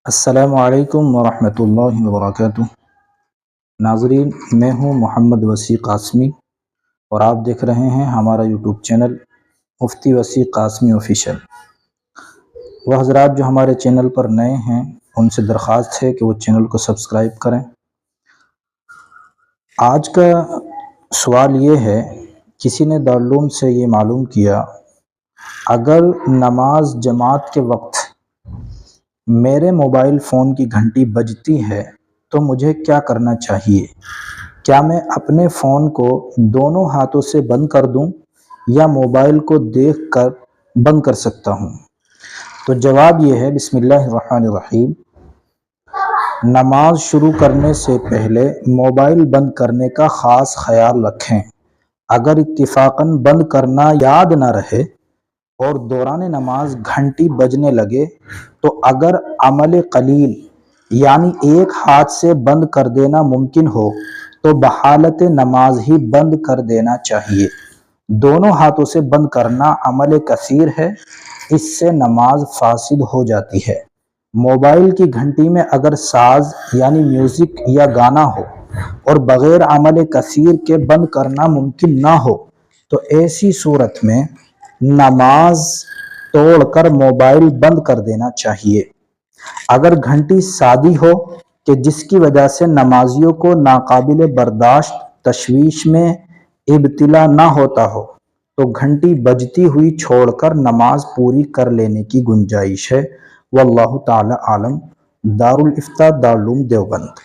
السلام علیکم ورحمۃ اللہ وبرکاتہ۔ ناظرین، میں ہوں محمد وسیع قاسمی اور آپ دیکھ رہے ہیں ہمارا یوٹیوب چینل مفتی وسیع قاسمی آفیشیل۔ وہ حضرات جو ہمارے چینل پر نئے ہیں ان سے درخواست ہے کہ وہ چینل کو سبسکرائب کریں۔ آج کا سوال یہ ہے، کسی نے دارالعلوم سے یہ معلوم کیا، اگر نماز جماعت کے وقت میرے موبائل فون کی گھنٹی بجتی ہے تو مجھے کیا کرنا چاہیے؟ کیا میں اپنے فون کو دونوں ہاتھوں سے بند کر دوں یا موبائل کو دیکھ کر بند کر سکتا ہوں؟ تو جواب یہ ہے، بسم اللہ الرحمن الرحیم۔ نماز شروع کرنے سے پہلے موبائل بند کرنے کا خاص خیال رکھیں۔ اگر اتفاقاً بند کرنا یاد نہ رہے اور دوران نماز گھنٹی بجنے لگے تو اگر عمل قلیل یعنی ایک ہاتھ سے بند کر دینا ممکن ہو تو بحالت نماز ہی بند کر دینا چاہیے۔ دونوں ہاتھوں سے بند کرنا عمل کثیر ہے، اس سے نماز فاسد ہو جاتی ہے۔ موبائل کی گھنٹی میں اگر ساز یعنی میوزک یا گانا ہو اور بغیر عمل کثیر کے بند کرنا ممکن نہ ہو تو ایسی صورت میں نماز توڑ کر موبائل بند کر دینا چاہیے۔ اگر گھنٹی سادی ہو کہ جس کی وجہ سے نمازیوں کو ناقابل برداشت تشویش میں ابتلا نہ ہوتا ہو تو گھنٹی بجتی ہوئی چھوڑ کر نماز پوری کر لینے کی گنجائش ہے۔ واللہ تعالی عالم۔ دارالافتاء، دارالعلوم دیوبند۔